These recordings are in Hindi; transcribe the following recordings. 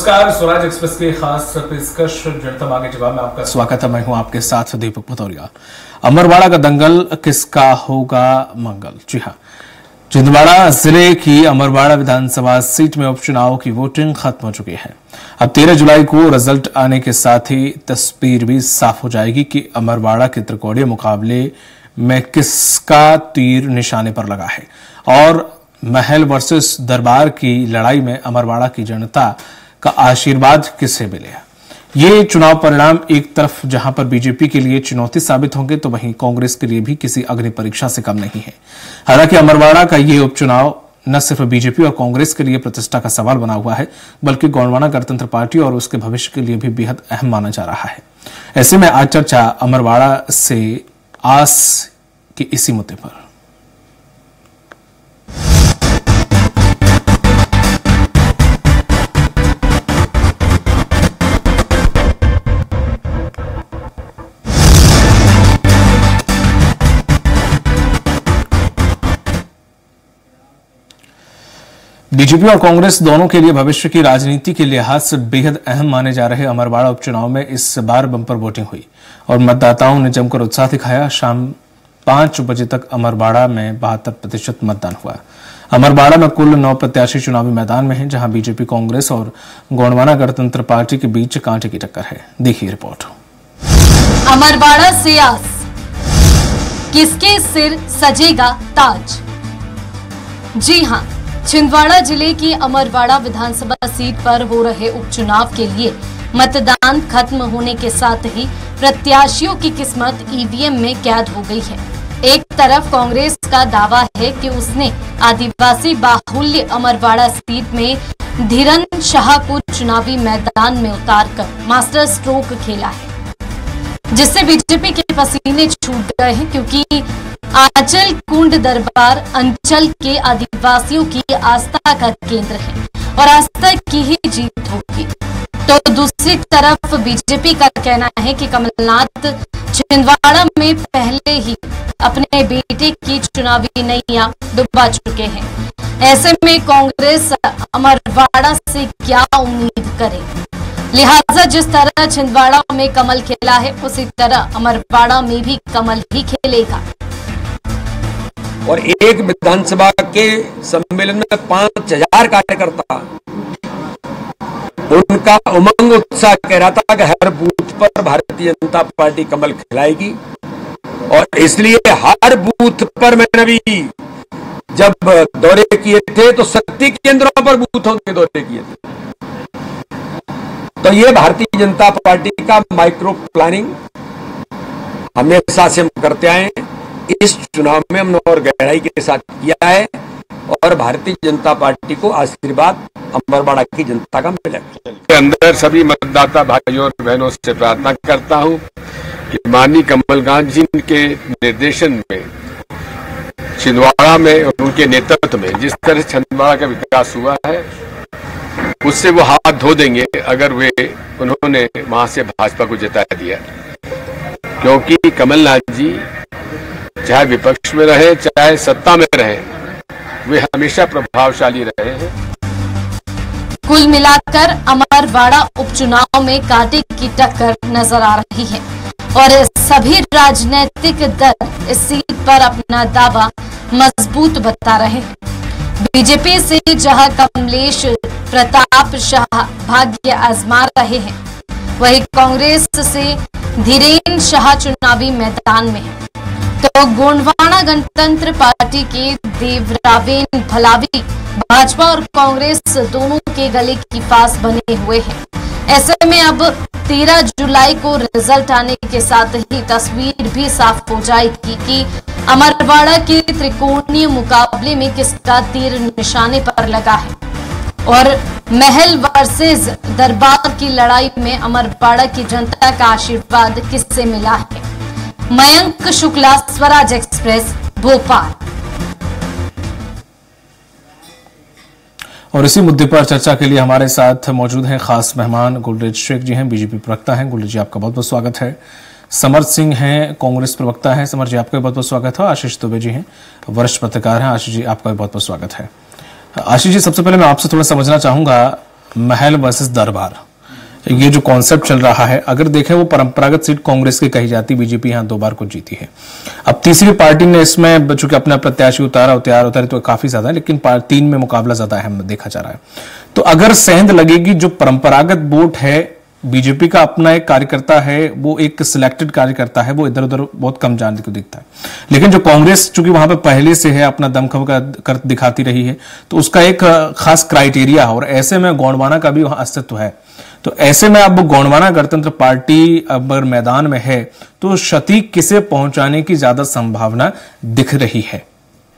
नमस्कार, स्वराज एक्सप्रेस के खास पेशकश जनता मांगे जवाब में आपका स्वागत है। मैं हूं आपके साथ दीपक भदौरिया। अमरवाड़ा का दंगल किसका होगा मंगल? जी हां, छिंदवाड़ा जिले की अमरवाड़ा विधानसभा सीट में उपचुनाव की वोटिंग खत्म हो चुकी है। अब 13 जुलाई को रिजल्ट आने के साथ ही तस्वीर भी साफ हो जाएगी कि अमरवाड़ा के त्रिकोणीय मुकाबले में किसका तीर निशाने पर लगा है और महल वर्सेस दरबार की लड़ाई में अमरवाड़ा की जनता का आशीर्वाद किसे मिलेगा। ये चुनाव परिणाम एक तरफ जहां पर बीजेपी के लिए चुनौती साबित होंगे तो वहीं कांग्रेस के लिए भी किसी अग्नि परीक्षा से कम नहीं है। हालांकि अमरवाड़ा का ये उपचुनाव न सिर्फ बीजेपी और कांग्रेस के लिए प्रतिष्ठा का सवाल बना हुआ है, बल्कि गोंडवाना गणतंत्र पार्टी और उसके भविष्य के लिए भी बेहद अहम माना जा रहा है। ऐसे में आज चर्चा अमरवाड़ा से आस के इसी मुद्दे पर। बीजेपी और कांग्रेस दोनों के लिए भविष्य की राजनीति के लिहाज से बेहद अहम माने जा रहे अमरवाड़ा उपचुनाव में इस बार बंपर वोटिंग हुई और मतदाताओं ने जमकर उत्साह दिखाया। शाम 5 बजे तक अमरवाड़ा में 72% मतदान हुआ। अमरवाड़ा में कुल 9 प्रत्याशी चुनावी मैदान में हैं, जहां बीजेपी, कांग्रेस और गोंडवाना गणतंत्र पार्टी के बीच कांटे की टक्कर है। देखिए रिपोर्ट। अमरवाड़ा से आस, किसके सिर सजेगा ताज? जी हां, छिंदवाड़ा जिले की अमरवाड़ा विधानसभा सीट पर हो रहे उपचुनाव के लिए मतदान खत्म होने के साथ ही प्रत्याशियों की किस्मत ईवीएम में कैद हो गई है। एक तरफ कांग्रेस का दावा है कि उसने आदिवासी बाहुल्य अमरवाड़ा सीट में धीरन शाह को चुनावी मैदान में उतारकर मास्टर स्ट्रोक खेला है, जिससे बीजेपी के पसीने छूट गए हैं, क्योंकि आंचल कुंड दरबार अंचल के आदिवासियों की आस्था का केंद्र है और आस्था की ही जीत होगी। तो दूसरी तरफ बीजेपी का कहना है कि कमलनाथ छिंदवाड़ा में पहले ही अपने बेटे की चुनावी नैया डुबा चुके हैं। ऐसे में कांग्रेस अमरवाड़ा से क्या उम्मीद करे? लिहाजा जिस तरह छिंदवाड़ा में कमल खेला है, उसी तरह अमरवाड़ा में भी कमल ही खेलेगा। और एक विधानसभा के सम्मेलन में 5000 कार्यकर्ता, उनका उमंग उत्साह कह रहा था कि हर बूथ पर भारतीय जनता पार्टी कमल खिलाएगी। और इसलिए हर बूथ पर मैंने भी जब दौरे किए थे तो शक्ति केंद्रों पर बूथों के दौरे किए थे। तो ये भारतीय जनता पार्टी का माइक्रो प्लानिंग हमेशा से हम करते आए, इस चुनाव में हमने और गहराई के साथ किया है और भारतीय जनता पार्टी को आशीर्वाद अमरवाड़ा की जनता का मिलेगा। अंदर सभी मतदाता भाइयों और बहनों से प्रार्थना करता हूं कि माननीय कमलनाथ जी के निर्देशन में छिंदवाड़ा में और उनके नेतृत्व में जिस तरह छिंदवाड़ा का विकास हुआ है, उससे वो हाथ धो देंगे अगर उन्होंने वहां से भाजपा को जिता दिया। क्योंकि कमलनाथ जी चाहे विपक्ष में रहे चाहे सत्ता में रहे, वे हमेशा प्रभावशाली रहे हैं। कुल मिलाकर अमरवाड़ा उपचुनाव में कांटे की टक्कर नजर आ रही है और सभी राजनीतिक दल इस सीट पर अपना दावा मजबूत बता रहे हैं। बीजेपी से जहां कमलेश प्रताप शाह भाग्य आजमा रहे हैं, वहीं कांग्रेस से धीरेन शाह चुनावी मैदान में है। तो गोंडवाना गणतंत्र पार्टी के देवरावेन भलावी भाजपा और कांग्रेस दोनों के गले की फांस बने हुए हैं। ऐसे में अब 13 जुलाई को रिजल्ट आने के साथ ही तस्वीर भी साफ हो जाएगी कि अमरवाड़ा के त्रिकोणीय मुकाबले में किसका तीर निशाने पर लगा है और महल वर्सेस दरबार की लड़ाई में अमरवाड़ा की जनता का आशीर्वाद किससे मिला है। मयंक शुक्ला, स्वराज एक्सप्रेस, भोपाल। और इसी मुद्दे पर चर्चा के लिए हमारे साथ मौजूद हैं खास मेहमान गुलरेज शेख जी हैं, बीजेपी प्रवक्ता हैं। गुलरेज जी, आपका बहुत बहुत स्वागत है। समर सिंह हैं, कांग्रेस प्रवक्ता हैं। समर जी, आपका भी बहुत बहुत स्वागत है। आशीष दुबे जी हैं, वरिष्ठ पत्रकार हैं। आशीष जी, आपका भी बहुत बहुत स्वागत है। आशीष जी, सबसे पहले मैं आपसे थोड़ा समझना चाहूंगा महल वर्सेस दरबार, ये जो कॉन्सेप्ट चल रहा है, अगर देखें वो परंपरागत सीट कांग्रेस की कही जाती, बीजेपी यहां 2 बार को जीती है। अब तीसरी पार्टी ने इसमें चूंकि अपना प्रत्याशी उतारे तो काफी ज्यादा है, लेकिन 3 में मुकाबला ज्यादा अहम देखा जा रहा है। तो अगर सेंध लगेगी, जो परंपरागत वोट है, बीजेपी का अपना एक कार्यकर्ता है, वो एक सिलेक्टेड कार्यकर्ता है, वो इधर उधर बहुत कम जानने को दिखता है। लेकिन जो कांग्रेस चूंकि वहां पे पहले से है, अपना दमखम का कर दिखाती रही है, तो उसका एक खास क्राइटेरिया है, और ऐसे में गोंडवाना का भी वहां अस्तित्व है। तो ऐसे में अब गोंडवाना गणतंत्र पार्टी अगर मैदान में है तो क्षति किसे पहुंचाने की ज्यादा संभावना दिख रही है?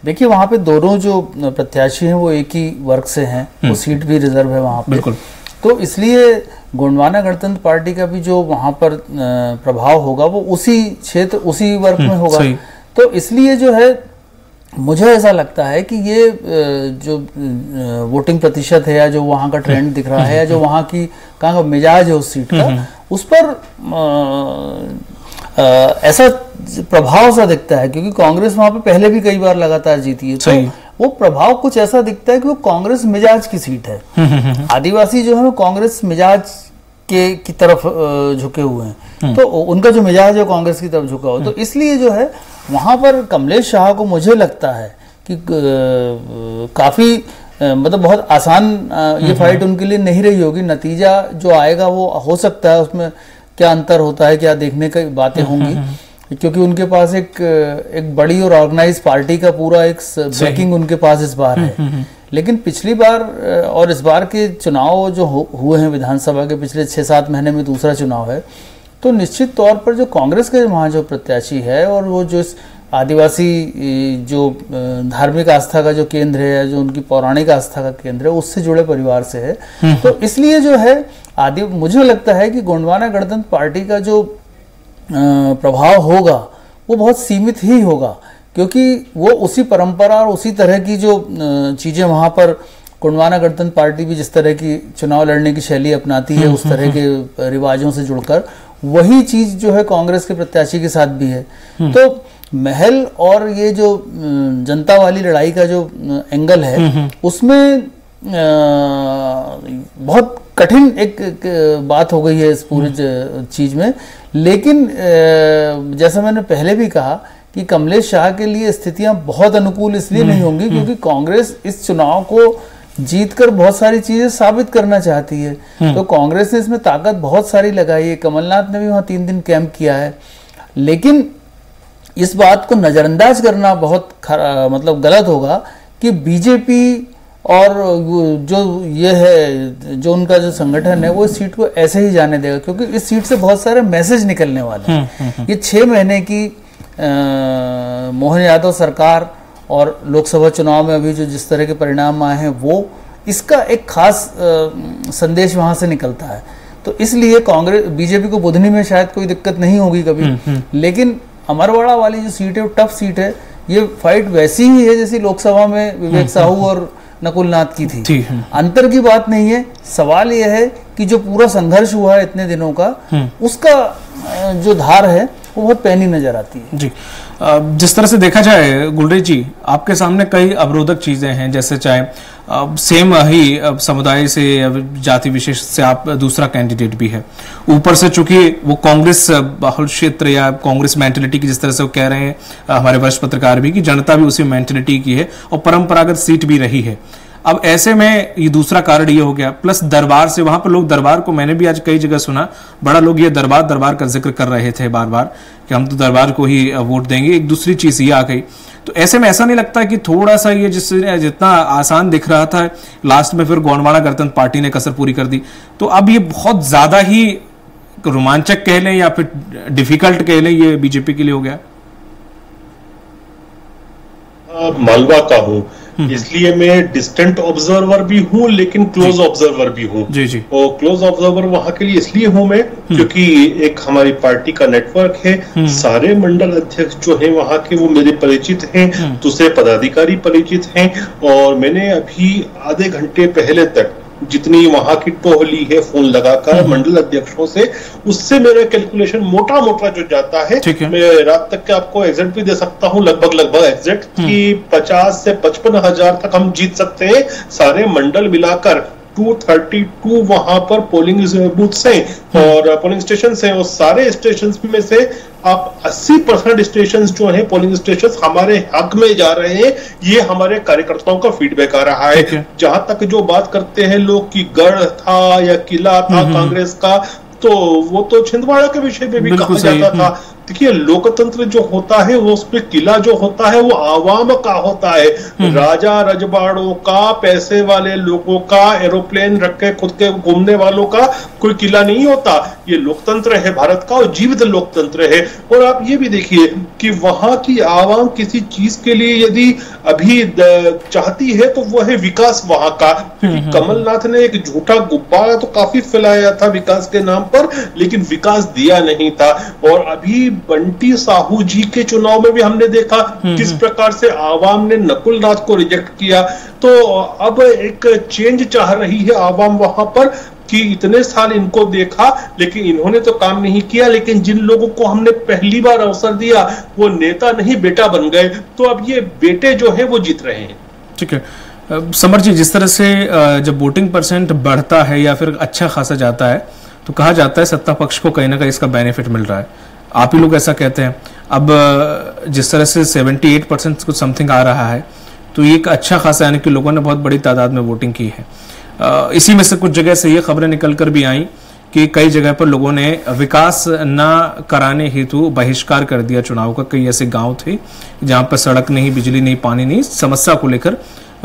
देखिए, वहां पे दोनों जो प्रत्याशी हैं वो एक ही वर्ग से हैं, वो सीट भी रिजर्व है वहां पे। बिल्कुल। तो इसलिए गोंडवाना गणतंत्र पार्टी का भी जो वहां पर प्रभाव होगा वो उसी क्षेत्र, उसी वर्ग में होगा। तो इसलिए जो है, मुझे ऐसा लगता है कि ये जो वोटिंग प्रतिशत है, या जो वहां का ट्रेंड दिख रहा है, या जो वहां की कहाँ का मिजाज है उस सीट का, उस पर ऐसा प्रभाव सा दिखता है, क्योंकि कांग्रेस वहां पे पहले भी कई बार लगातार जीती है। तो वो प्रभाव कुछ ऐसा दिखता है कि वो कांग्रेस मिजाज की सीट है। आदिवासी जो है वो कांग्रेस मिजाज की तरफ झुके हुए हैं, तो उनका जो मिजाज है कांग्रेस की तरफ झुका हुआ। तो इसलिए जो है वहां पर कमलेश शाह को मुझे लगता है कि काफी मतलब बहुत आसान ये फाइट उनके लिए नहीं रही होगी। नतीजा जो आएगा वो हो सकता है, उसमें क्या अंतर होता है, क्या देखने की बातें होंगी, क्योंकि उनके पास एक बड़ी और ऑर्गेनाइज पार्टी का पूरा एक बैकिंग उनके पास इस बार है। लेकिन पिछली बार और इस बार के चुनाव जो हुए हैं विधानसभा के, पिछले 6-7 महीने में दूसरा चुनाव है, तो निश्चित तौर पर जो कांग्रेस के वहां जो प्रत्याशी है, और वो जो आदिवासी जो धार्मिक आस्था का जो केंद्र है, जो उनकी पौराणिक आस्था का केंद्र है, उससे जुड़े परिवार से है। तो इसलिए जो है मुझे लगता है कि गोंडवाना गणतंत्र पार्टी का जो प्रभाव होगा वो बहुत सीमित ही होगा, क्योंकि वो उसी परंपरा और उसी तरह की जो चीजें वहां पर गोंडवाना गणतंत्र पार्टी भी जिस तरह की चुनाव लड़ने की शैली अपनाती है, उस तरह के रिवाजों से जुड़कर, वही चीज जो है कांग्रेस के प्रत्याशी के साथ भी है। तो महल और ये जो जनता वाली लड़ाई का जो एंगल है, उसमें बहुत कठिन एक बात हो गई है इस पूरी चीज में। लेकिन जैसा मैंने पहले भी कहा कि कमलेश शाह के लिए स्थितियां बहुत अनुकूल इसलिए नहीं होंगी क्योंकि कांग्रेस इस चुनाव को जीतकर बहुत सारी चीजें साबित करना चाहती है। तो कांग्रेस ने इसमें ताकत बहुत सारी लगाई है। कमलनाथ ने भी वहां 3 दिन कैंप किया है, लेकिन इस बात को नजरअंदाज करना बहुत मतलब गलत होगा कि बीजेपी और जो ये है, जो उनका जो संगठन है, वो इस सीट को ऐसे ही जाने देगा, क्योंकि इस सीट से बहुत सारे मैसेज निकलने वाले हैं। ये 6 महीने की मोहन यादव सरकार और लोकसभा चुनाव में अभी जो जिस तरह के परिणाम आए हैं, वो इसका एक खास संदेश वहां से निकलता है। तो इसलिए कांग्रेस बीजेपी को बुधनी में शायद कोई दिक्कत नहीं होगी कभी, लेकिन अमरवाड़ा वाली जो सीट है वो टफ सीट है। ये फाइट वैसी ही है जैसी लोकसभा में विवेक साहू और नकुल नाथ की थी। अंतर की बात नहीं है, सवाल यह है कि जो पूरा संघर्ष हुआ है इतने दिनों का, उसका जो धार है वो बहुत पैनी नजर आती है। जी, जिस तरह से देखा जाए गुलरेज जी, आपके सामने कई अवरोधक चीजें हैं, जैसे चाहे सेम ही समुदाय से, जाति विशेष से आप दूसरा कैंडिडेट भी है, ऊपर से चूंकि वो कांग्रेस बहुल क्षेत्र या कांग्रेस मेंटेलिटी की, जिस तरह से वो कह रहे हैं हमारे वरिष्ठ पत्रकार भी, कि जनता भी उसी मेंटेलिटी की है और परंपरागत सीट भी रही है। अब ऐसे में ये दूसरा कारण ये हो गया, प्लस दरबार से, वहां पर लोग दरबार को, मैंने भी आज कई जगह सुना, बड़ा लोग ये दरबार का जिक्र कर रहे थे बार बार कि हम तो दरबार को ही वोट देंगे। एक दूसरी चीज ये आ गई, तो ऐसे में ऐसा नहीं लगता कि थोड़ा सा ये जितना आसान दिख रहा था, लास्ट में फिर गोंडवाना गणतंत्र पार्टी ने कसर पूरी कर दी, तो अब ये बहुत ज्यादा ही रोमांचक कह लें या फिर डिफिकल्ट कह लें, ये बीजेपी के लिए हो गया? मालवा का हूँ, इसलिए मैं डिस्टेंट ऑब्जर्वर भी हूँ लेकिन क्लोज ऑब्जर्वर भी हूँ। और क्लोज ऑब्जर्वर वहां के लिए इसलिए हूँ मैं क्योंकि एक हमारी पार्टी का नेटवर्क है, सारे मंडल अध्यक्ष जो हैं वहां के वो मेरे परिचित हैं, दूसरे पदाधिकारी परिचित हैं, और मैंने अभी आधे घंटे पहले तक जितनी वहां की टोहली है फोन लगाकर मंडल अध्यक्षों से, उससे मेरा कैलकुलेशन मोटा मोटा जो जाता है, मैं रात तक के आपको एग्जैक्ट भी दे सकता हूं, लगभग एग्जैक्ट कि 50 से 55 हजार तक हम जीत सकते हैं सारे मंडल मिलाकर 232 वहां पर पोलिंग बूथ्स हैं और पोलिंग स्टेशन हैं, और सारे स्टेशन में से आप 80% स्टेशन जो हैं पोलिंग स्टेशन हमारे हक में जा रहे हैं। ये हमारे कार्यकर्ताओं का फीडबैक आ रहा है। जहां तक जो बात करते हैं लोग कि गढ़ था या किला था कांग्रेस का, तो वो तो छिंदवाड़ा के विषय में भी कहा जाता था। देखिए, लोकतंत्र जो होता है वो उसमें किला जो होता है वो आवाम का होता है, राजा रजवाड़ों का, पैसे वाले लोगों का, एरोप्लेन रख के खुद के घूमने वालों का कोई किला नहीं होता। ये लोकतंत्र है भारत का और जीवित लोकतंत्र है। और आप ये भी देखिए कि वहां की आवाम किसी चीज के लिए यदि अभी चाहती है तो वो है विकास वहां का। कमलनाथ ने एक झूठा गुब्बारा तो काफी फैलाया था विकास के नाम पर, लेकिन विकास दिया नहीं था। और अभी बंटी साहू जी के चुनाव में भी हमने देखा किस प्रकार से आवाम ने नकुल नाथ को रिजेक्ट किया। तो अब एक चेंज चाह रही है आवाम वहां पर कि इतने साल इनको देखा लेकिन इन्होंने तो काम नहीं किया, लेकिन जिन लोगों को हमने पहली बार अवसर दिया वो नेता नहीं बेटा बन गए। तो अब ये बेटे जो है वो जीत रहे हैं। ठीक है समर जी, जिस तरह से जब वोटिंग परसेंट बढ़ता है या फिर अच्छा खासा जाता है तो कहा जाता है सत्ता पक्ष को कहीं ना कहीं इसका बेनिफिट मिल रहा है। आप ही लोग ऐसा कहते हैं। अब जिस तरह से 78% कुछ समथिंग आ रहा है तो ये एक अच्छा खासा, यानी कि लोगों ने बहुत बड़ी तादाद में वोटिंग की है। इसी में से कुछ जगह से ये खबरें निकल कर भी आई कि कई जगह पर लोगों ने विकास न कराने हेतु बहिष्कार कर दिया चुनाव का। कई ऐसे गांव थे जहां पर सड़क नहीं, बिजली नहीं, पानी नहीं, समस्या को लेकर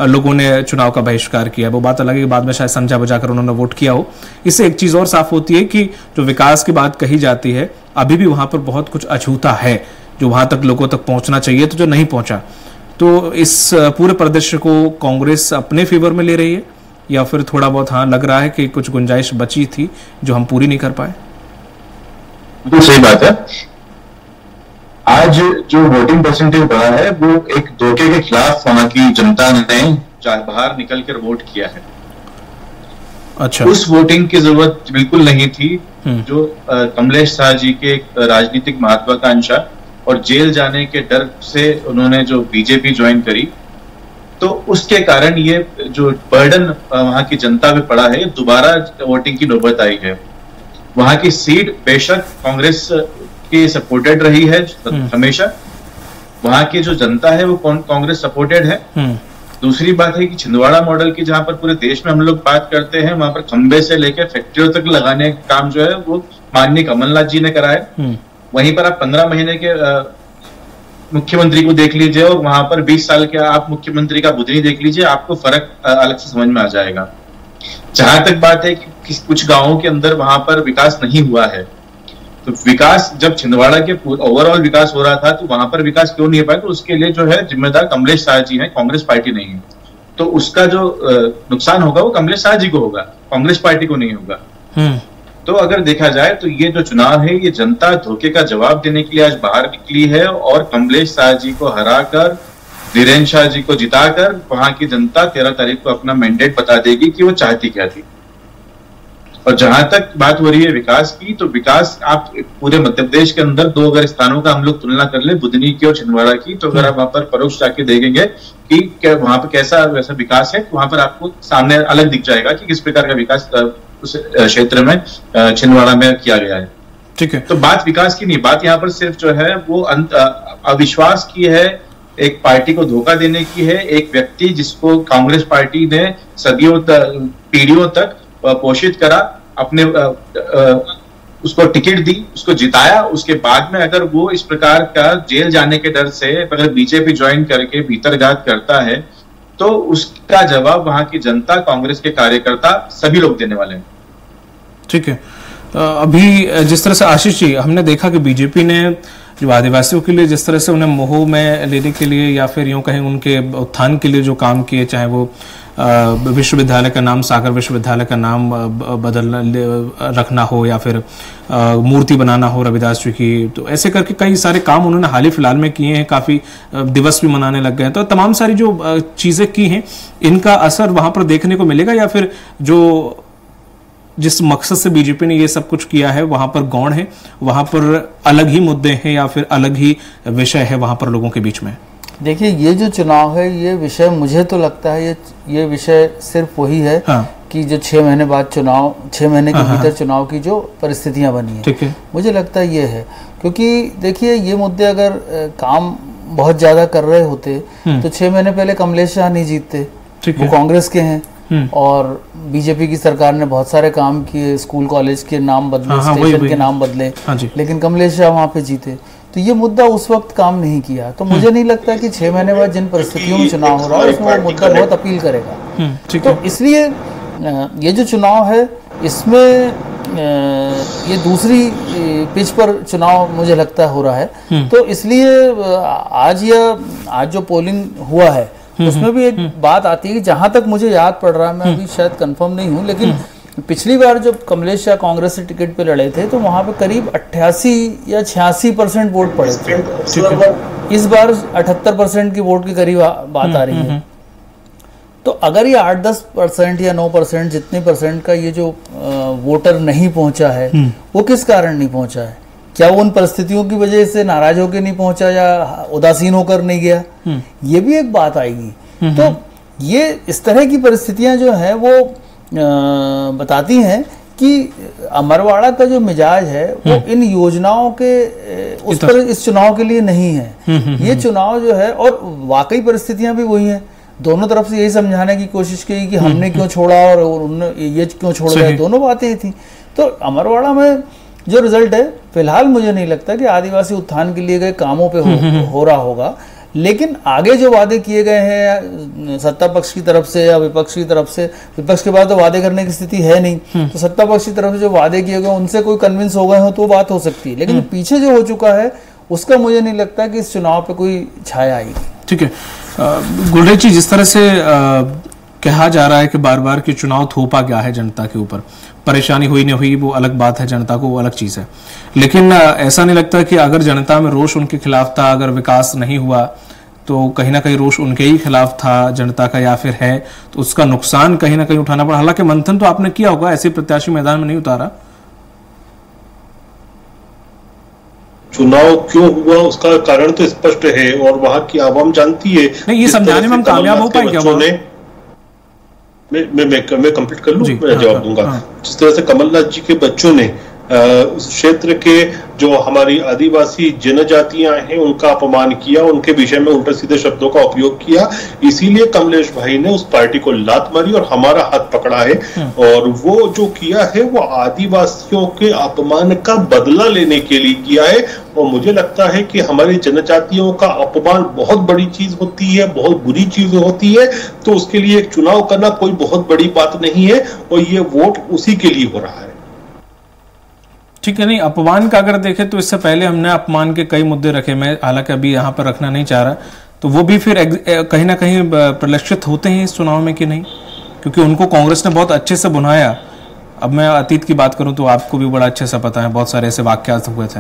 लोगों ने चुनाव का बहिष्कार किया। वो बात अलग है कि बाद में शायद समझा बुझाकर उन्होंने वोट किया हो। इससे एक चीज और साफ होती है कि जो विकास की बात कही जाती है अभी भी वहां पर बहुत कुछ अछूता है जो वहां तक लोगों तक पहुंचना चाहिए, तो जो नहीं पहुंचा। तो इस पूरे परिदृश्य को कांग्रेस अपने फेवर में ले रही है या फिर थोड़ा बहुत हाँ लग रहा है कि कुछ गुंजाइश बची थी जो हम पूरी नहीं कर पाए? बिल्कुल सही बात है। आज जो वोटिंग परसेंटेज बढ़ा है वो एक धोखे के खिलाफ वहां की जनता ने बाहर निकलकर वोट किया है। अच्छा, उस वोटिंग की जरूरत बिल्कुल नहीं थी जो कमलेश शाह जी के राजनीतिक महत्वाकांक्षा और जेल जाने के डर से उन्होंने जो बीजेपी ज्वाइन करी, तो उसके कारण ये जो बर्डन वहां की जनता पे पड़ा है, दोबारा वोटिंग की नौबत आई है। वहां की सीट बेशक कांग्रेस की सपोर्टेड रही है हमेशा, वहां की जो जनता है वो कांग्रेस सपोर्टेड है। दूसरी बात है कि छिंदवाड़ा मॉडल की जहां पर पूरे देश में हम लोग बात करते हैं, वहां पर खंबे से लेकर फैक्ट्रियों तक लगाने का काम जो है वो माननीय कमलनाथ जी ने करा है। वहीं पर आप 15 महीने के मुख्यमंत्री को देख लीजिए और वहां पर 20 साल के आप मुख्यमंत्री का बुद्धि देख लीजिए, आपको फर्क अलग से समझ में आ जाएगा। जहां तक बात है कि कुछ गांवों के अंदर वहां पर विकास नहीं हुआ है, तो विकास जब छिंदवाड़ा के ओवरऑल विकास हो रहा था तो वहां पर विकास क्यों नहीं हो पाया, तो उसके लिए जो है जिम्मेदार कमलेश शाह जी हैं, कांग्रेस पार्टी नहीं है। तो उसका जो नुकसान होगा वो कमलेश शाह जी को होगा, कांग्रेस पार्टी को नहीं होगा। तो अगर देखा जाए तो ये जो चुनाव है ये जनता धोखे का जवाब देने के लिए आज बाहर निकली है और कमलेश शाह जी को हराकर, धीरेन्द्र शाह जी को जिताकर वहां की जनता 13 तारीख को अपना मैंडेट बता देगी कि वो चाहती क्या थी। और जहां तक बात हो रही है विकास की, तो विकास आप पूरे मध्य प्रदेश के अंदर 2 अगर स्थानों का हम लोग तुलना कर ले, बुधनी की और छिंदवाड़ा की, तो अगर आप वहां पर परोक्ष जाके देखेंगे कि क्या वहां पर कैसा वैसा विकास है, तो वहां पर आपको सामने अलग दिख जाएगा कि किस प्रकार का विकास उस क्षेत्र में छिंदवाड़ा में किया गया है। ठीक है, तो बात विकास की नहीं, बात यहाँ पर सिर्फ जो है वो अविश्वास की है, एक पार्टी को धोखा देने की है। एक व्यक्ति जिसको कांग्रेस पार्टी ने सदियों पीढ़ियों तक पोषित करा, अपने उसको टिकट दी, उसको जिताया, उसके बाद में अगर वो इस प्रकार का जेल जाने के डर से अगर बीजेपी ज्वाइन करके भीतरघात करता है तो उसका जवाब वहां की जनता, कांग्रेस के कार्यकर्ता सभी लोग देने वाले हैं। ठीक है, अभी जिस तरह से आशीष जी हमने देखा कि बीजेपी ने जो आदिवासियों के लिए जिस तरह से उन्हें मोह में लेने के लिए या फिर यूं कहें उनके उत्थान के लिए जो काम किए, चाहे वो विश्वविद्यालय का नाम सागर विश्वविद्यालय का नाम रखना हो या फिर मूर्ति बनाना हो रविदास जी की, तो ऐसे करके कई सारे काम उन्होंने हाल ही फिलहाल में किए हैं। काफी दिवस भी मनाने लग गए हैं। तो तमाम सारी जो चीजें की हैं इनका असर वहां पर देखने को मिलेगा या फिर जो जिस मकसद से बीजेपी ने ये सब कुछ किया है वहां पर गौण है, वहां पर अलग ही मुद्दे हैं या फिर अलग ही विषय है वहां पर लोगों के बीच में? देखिए, ये जो चुनाव है ये विषय मुझे तो लगता है ये विषय सिर्फ वही है कि जो 6 महीने बाद चुनाव, 6 महीने के भीतर चुनाव की जो परिस्थितियां बनी है, मुझे लगता है ये है। क्योंकि देखिए ये मुद्दे अगर काम बहुत ज्यादा कर रहे होते तो 6 महीने पहले कमलेश शाह नहीं जीतते, वो कांग्रेस के हैं और बीजेपी की सरकार ने बहुत सारे काम किए, स्कूल कॉलेज के नाम बदले, स्टेशन के नाम बदले, लेकिन कमलेश शाह वहां पे जीते। तो ये मुद्दा उस वक्त काम नहीं किया। तो मुझे नहीं लगता कि 6 महीने बाद जिन परिस्थितियों में चुनाव हो रहा है उसमें वो मुद्दा बहुत अपील करेगा। तो इसलिए ये जो चुनाव है इसमें ये दूसरी पिच पर चुनाव मुझे लगता है हो रहा है। तो इसलिए आज जो पोलिंग हुआ है उसमें भी एक बात आती है कि जहां तक मुझे याद पड़ रहा है, मैं अभी शायद कंफर्म नहीं हूं, लेकिन पिछली बार जब कमलेश शाह कांग्रेस से टिकट पे लड़े थे तो वहां पे करीब 88 या 86% वोट पड़े थे। इस बार 78% की वोट के करीब बात आ रही है। तो अगर ये 8-10% या 9% जितने परसेंट का ये जो वोटर नहीं पहुंचा है वो किस कारण नहीं पहुंचा है? क्या वो उन परिस्थितियों की वजह से नाराज होकर नहीं पहुंचा या उदासीन होकर नहीं गया? ये भी एक बात आएगी। तो ये इस तरह की परिस्थितियां जो है वो बताती हैं कि अमरवाड़ा का जो मिजाज है वो इन योजनाओं के उस पर इस चुनाव के लिए नहीं है। ये चुनाव जो है, और वाकई परिस्थितियां भी वही हैं, दोनों तरफ से यही समझाने की कोशिश की कि हमने क्यों छोड़ा और उन्होंने ये क्यों छोड़ गए, दोनों बातें थी। तो अमरवाड़ा में जो रिजल्ट है फिलहाल मुझे नहीं लगता कि आदिवासी उत्थान के लिए गए कामों पे हो रहा होगा, लेकिन आगे जो वादे किए गए हैं सत्ता पक्ष की तरफ से या विपक्ष की तरफ से, विपक्ष के बाद तो वादे करने की स्थिति है नहीं, तो सत्ता पक्ष की तरफ से जो वादे किए गए उनसे कोई कन्विंस हो गए हो तो बात हो सकती है, लेकिन पीछे जो हो चुका है उसका मुझे नहीं लगता कि इस चुनाव पे कोई छाया आएगी। ठीक है गुलरेज जी, जिस तरह से कहा जा रहा है कि बार बार कि चुनाव थोपा गया है जनता के ऊपर, परेशानी हुई नहीं हुई वो अलग बात है, जनता को वो अलग चीज है, लेकिन ऐसा नहीं लगता कि अगर जनता में रोष उनके खिलाफ था, अगर विकास नहीं हुआ तो कहीं ना कहीं रोष उनके ही खिलाफ था जनता का या फिर है, तो उसका नुकसान कहीं ना कहीं उठाना पड़ा। हालांकि मंथन तो आपने किया होगा, ऐसे प्रत्याशी मैदान में नहीं उतारा। चुनाव क्यों हुआ उसका कारण तो स्पष्ट है और वहां की आवाम जानती है। नहीं, ये समझाने में हम कामयाब हो पाए क्या? मैं कंप्लीट कर लूं, मैं जवाब दूंगा। जिस तरह से कमलनाथ जी के बच्चों ने उस क्षेत्र के जो हमारी आदिवासी जनजातियां हैं उनका अपमान किया, उनके विषय में उल्टे सीधे शब्दों का उपयोग किया, इसीलिए कमलेश भाई ने उस पार्टी को लात मारी और हमारा हाथ पकड़ा है। और वो जो किया है वो आदिवासियों के अपमान का बदला लेने के लिए किया है। और मुझे लगता है कि हमारी जनजातियों का अपमान बहुत बड़ी चीज होती है, बहुत बुरी चीज होती है, तो उसके लिए एक चुनाव करना कोई बहुत बड़ी बात नहीं है और ये वोट उसी के लिए हो रहा है। ठीक है, नहीं अपमान का अगर देखें तो इससे पहले हमने अपमान के कई मुद्दे रखे, मैं हालांकि अभी यहाँ पर रखना नहीं चाह रहा, तो वो भी फिर कहीं ना कहीं परिलक्षित होते हैं इस चुनाव में कि नहीं, क्योंकि उनको कांग्रेस ने बहुत अच्छे से बुनाया। अब मैं अतीत की बात करूं तो आपको भी बड़ा अच्छे से पता है, बहुत सारे ऐसे वाक्यात हुए थे।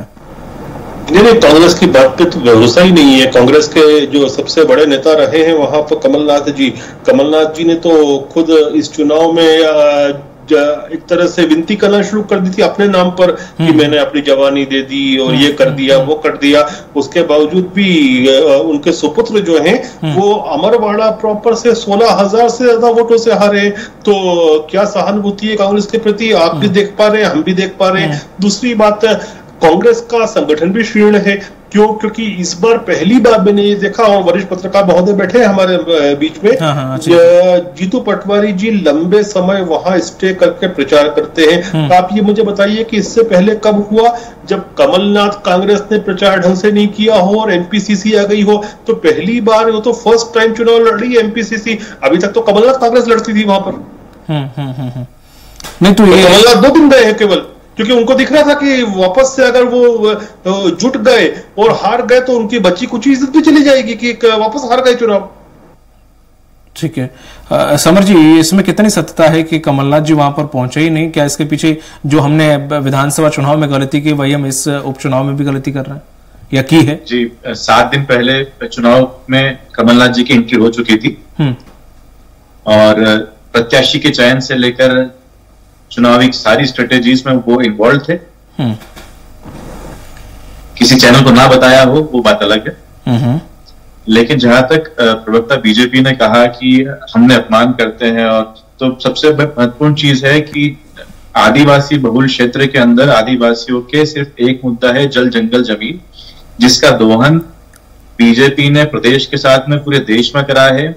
नहीं, कांग्रेस की बात पे तो भरोसा ही नहीं है। कांग्रेस के जो सबसे बड़े नेता रहे हैं वहां पर कमलनाथ जी ने तो खुद इस चुनाव में एक तरह से विनती करना शुरू कर दी थी अपने नाम पर कि मैंने अपनी जवानी दे दी और ये कर दिया वो कर दिया। उसके बावजूद भी उनके सुपुत्र जो हैं वो अमरवाड़ा प्रॉपर से 16,000 से ज्यादा वोटों से हारे। तो क्या सहानुभूति है कांग्रेस के प्रति, आप भी देख पा रहे हैं, हम भी देख पा रहे हैं। दूसरी बात, कांग्रेस का संगठन भी शीर्ण है। क्यों? क्योंकि इस बार पहली बार मैंने ये देखा, और वरिष्ठ पत्रकार महोदय बैठे हैं हमारे बीच में, जीतू पटवारी जी लंबे समय वहां स्टे करके प्रचार करते हैं। आप ये मुझे बताइए कि इससे पहले कब हुआ जब कमलनाथ कांग्रेस ने प्रचार ढंग से नहीं किया हो और एमपीसीसी आ गई हो? तो पहली बार वो तो फर्स्ट टाइम चुनाव लड़ रही है एमपीसीसी। अभी तक तो कमलनाथ कांग्रेस लड़ती थी वहां पर। नहीं तो ये कमलनाथ 2 दिन गए हैं केवल, क्योंकि उनको दिख रहा था कि वापस से अगर वो जुट गए और हार गए तो उनकी बची कुछ इज्जत भी चली जाएगी कि वापस हार गए चुनाव। ठीक है समर जी, इसमें कितनी सत्यता है कि कमलनाथ जी वहां पर पहुंचे ही नहीं? क्या इसके पीछे जो हमने विधानसभा चुनाव में गलती की वही हम इस उपचुनाव में भी गलती कर रहे हैं या की है? जी, 7 दिन पहले चुनाव में कमलनाथ जी की एंट्री हो चुकी थी और प्रत्याशी के चयन से लेकर चुनावी सारी स्ट्रेटेजीज में वो इन्वॉल्व थे। किसी चैनल को ना बताया हो वो बात अलग है, लेकिन जहां तक प्रवक्ता बीजेपी ने कहा कि हमने अपमान करते हैं और तो सबसे महत्वपूर्ण चीज है कि आदिवासी बहुल क्षेत्र के अंदर आदिवासियों के सिर्फ एक मुद्दा है, जल जंगल जमीन, जिसका दोहन बीजेपी ने प्रदेश के साथ में पूरे देश में करा है।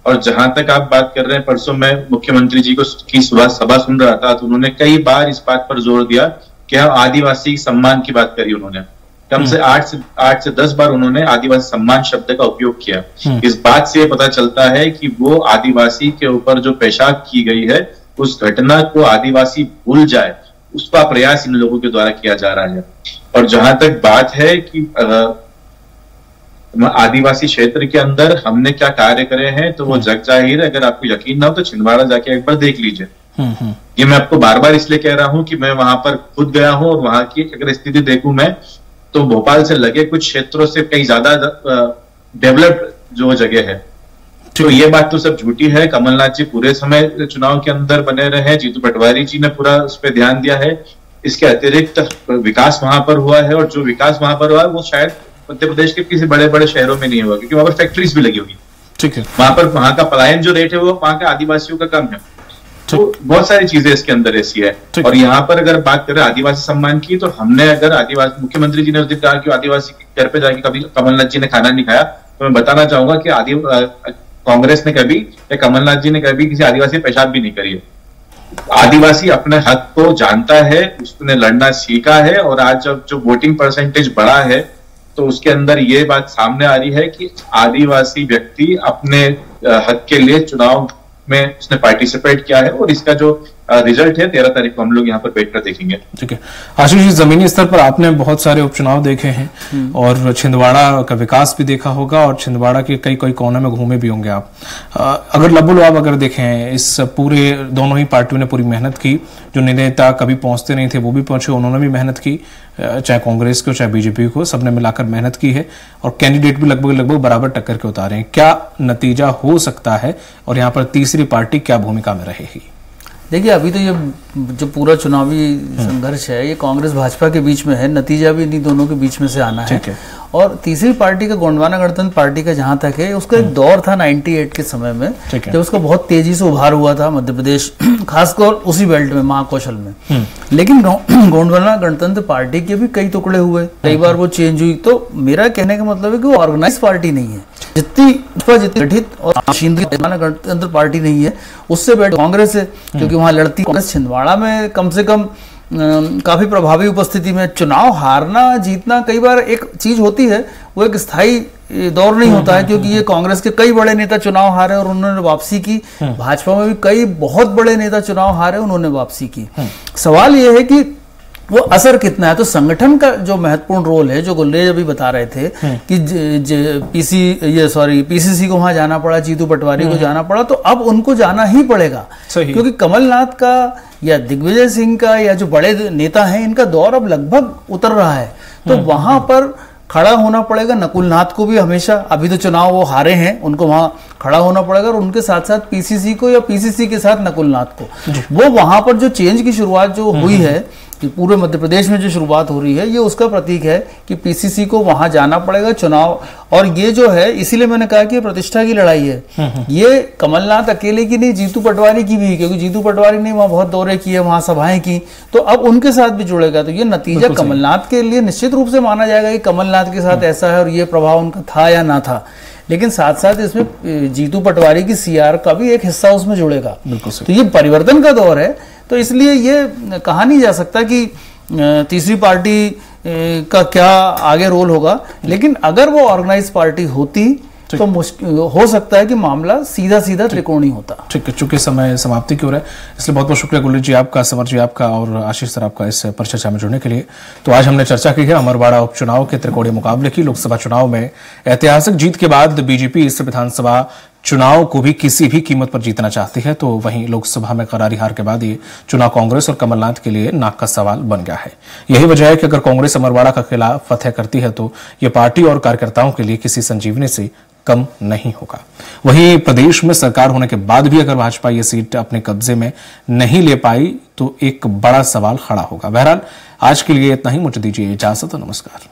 और जहां तक आप बात कर रहे हैं, परसों मैं मुख्यमंत्री जी की सुबह सभा सुन रहा था, तो उन्होंने कई बार इस बात पर जोर दिया कि हम आदिवासी सम्मान की बात करी। उन्होंने कम से 8 से 10 बार उन्होंने आदिवासी सम्मान शब्द का उपयोग किया। इस बात से पता चलता है कि वो आदिवासी के ऊपर जो पेशाब की गई है, उस घटना को आदिवासी भूल जाए, उसका प्रयास इन लोगों के द्वारा किया जा रहा है। और जहां तक बात है कि आदिवासी क्षेत्र के अंदर हमने क्या कार्य करे हैं, तो वो जग जाहिर है। अगर आपको यकीन ना हो तो छिंदवाड़ा जाके एक बार देख लीजिए। ये मैं आपको बार बार इसलिए कह रहा हूं कि मैं वहां पर खुद गया हूं, और वहां की अगर स्थिति देखूं मैं, तो भोपाल से लगे कुछ क्षेत्रों से कहीं ज्यादा डेवलप्ड जो जगह है। तो ये बात तो सब झूठी है। कमलनाथ जी पूरे समय चुनाव के अंदर बने रहे, जीतू पटवारी जी ने पूरा उस पर ध्यान दिया है। इसके अतिरिक्त विकास वहां पर हुआ है, और जो विकास वहां पर हुआ है वो शायद मध्य प्रदेश के किसी बड़े बड़े शहरों में नहीं हुआ, क्योंकि वहां पर फैक्ट्रीज भी लगी होगी। ठीक है, वहां का पलायन जो रेट है वो वहां के आदिवासियों का कम है। तो बहुत सारी चीजें इसके अंदर ऐसी है। और यहाँ पर अगर बात करें आदिवासी सम्मान की, तो हमने अगर आदिवासी, मुख्यमंत्री जी ने उस दिन कहा कि आदिवासी के घर पे जाके कभी कमलनाथ जी ने खाना नहीं खाया, तो मैं बताना चाहूंगा कि कांग्रेस ने कभी या कमलनाथ जी ने कभी किसी आदिवासी पेशाब भी नहीं करी है। आदिवासी अपने हक को जानता है, उसने लड़ना सीखा है, और आज जब जो वोटिंग परसेंटेज बढ़ा है, तो उसके अंदर ये बात सामने आ रही है कि आदिवासी व्यक्ति अपने हक के लिए चुनाव में उसने पार्टिसिपेट किया है, और इसका जो रिजल्ट है 13 तारीख को हम लोग यहाँ पर बैठकर देखेंगे। ठीक है आशीष जी, जमीनी स्तर पर आपने बहुत सारे उपचुनाव देखे हैं और छिंदवाड़ा का विकास भी देखा होगा, और छिंदवाड़ा के कई कोने में घूमे भी होंगे आप। अगर लबुल आप अगर देखें, इस पूरे दोनों ही पार्टियों ने पूरी मेहनत की। जो नेता कभी पहुंचते नहीं थे वो भी पहुंचे, उन्होंने भी मेहनत की, चाहे कांग्रेस को चाहे बीजेपी को, सबने मिलाकर मेहनत की है, और कैंडिडेट भी लगभग बराबर टक्कर के उतारे हैं। क्या नतीजा हो सकता है, और यहाँ पर तीसरी पार्टी क्या भूमिका में रहेगी? देखिए, अभी तो ये जो पूरा चुनावी संघर्ष है, ये कांग्रेस भाजपा के बीच में है, नतीजा भी इन्हीं दोनों के बीच में से आना है। और तीसरी पार्टी का, गोंडवाना गणतंत्र पार्टी का जहां तक है, उसका एक दौर था 98 के समय में, जब उसका बहुत तेजी से उभार हुआ था मध्य प्रदेश, खासकर उसी बेल्ट में, महाकौशल में। लेकिन गोंडवाना गणतंत्र पार्टी के भी कई टुकड़े हुए, कई बार वो चेंज हुई। तो मेरा कहने का मतलब है कि वो ऑर्गेनाइज पार्टी नहीं है। जितनी गठित और गणतंत्र पार्टी नहीं है, उससे बेटर कांग्रेस है, क्योंकि वहां लड़ती कांग्रेस। छिंदवाड़ा में कम से कम काफी प्रभावी उपस्थिति में। चुनाव हारना जीतना कई बार एक चीज होती है, वो एक स्थायी दौर नहीं होता है, क्योंकि ये कांग्रेस के कई बड़े नेता चुनाव हारे और उन्होंने वापसी की। भाजपा में भी कई बहुत बड़े नेता चुनाव हारे, उन्होंने वापसी की। सवाल ये है कि वो असर कितना है। तो संगठन का जो महत्वपूर्ण रोल है, जो गुल्लेज अभी बता रहे थे कि पीसीसी को वहां जाना पड़ा, जीतू पटवारी को जाना पड़ा, तो अब उनको जाना ही पड़ेगा, क्योंकि कमलनाथ का या दिग्विजय सिंह का या जो बड़े नेता हैं, इनका दौर अब लगभग उतर रहा है। तो वहां पर खड़ा होना पड़ेगा। नकुल नाथ को भी हमेशा, अभी तो चुनाव वो हारे हैं, उनको वहां खड़ा होना पड़ेगा, और उनके साथ साथ पीसीसी को या पीसीसी के साथ नकुल नाथ को। वो वहां पर जो चेंज की शुरुआत जो हुई है, कि पूरे मध्य प्रदेश में जो शुरुआत हो रही है, ये उसका प्रतीक है कि पीसीसी को वहां जाना पड़ेगा चुनाव। और ये जो है, इसीलिए मैंने कहा कि प्रतिष्ठा की लड़ाई है। ये कमलनाथ अकेले की नहीं, जीतू पटवारी की भी, क्योंकि जीतू पटवारी ने वहां बहुत दौरे किए, वहां सभाएं की, तो अब उनके साथ भी जुड़ेगा। तो ये नतीजा कमलनाथ के लिए निश्चित रूप से माना जाएगा कि कमलनाथ के साथ ऐसा है, और ये प्रभाव उनका था या ना था। लेकिन साथ साथ इसमें जीतू पटवारी की सीआर का भी एक हिस्सा उसमें जुड़ेगा। तो ये परिवर्तन का दौर है। तो इसलिए ये कहा नहीं जा सकता कि तीसरी पार्टी का क्या आगे रोल होगा। लेकिन अगर वो ऑर्गेनाइज पार्टी होती तो मुश्किल हो सकता है कि मामला सीधा सीधा त्रिकोणीय होता। ठीक है, चूंकि समय समाप्ति की ओर है, इसलिए बहुत बहुत शुक्रिया गुल्लेज जी आपका, समर जी आपका, और आशीष सर आपका इस परिचर्चा में जुड़ने के लिए। तो आज हमने चर्चा की है अमरवाड़ा उपचुनाव के त्रिकोणीय मुकाबले की। लोकसभा चुनाव में ऐतिहासिक जीत के बाद बीजेपी इस विधानसभा चुनाव को भी किसी भी कीमत पर जीतना चाहती है, तो वहीं लोकसभा में करारी हार के बाद ये चुनाव कांग्रेस और कमलनाथ के लिए नाक का सवाल बन गया है। यही वजह है कि अगर कांग्रेस अमरवाड़ा का किला फतेह करती है तो ये पार्टी और कार्यकर्ताओं के लिए किसी संजीवनी से कम नहीं होगा। वहीं प्रदेश में सरकार होने के बाद भी अगर भाजपा ये सीट अपने कब्जे में नहीं ले पाई तो एक बड़ा सवाल खड़ा होगा। बहरहाल आज के लिए इतना ही, मुझे दीजिए इजाजत, नमस्कार।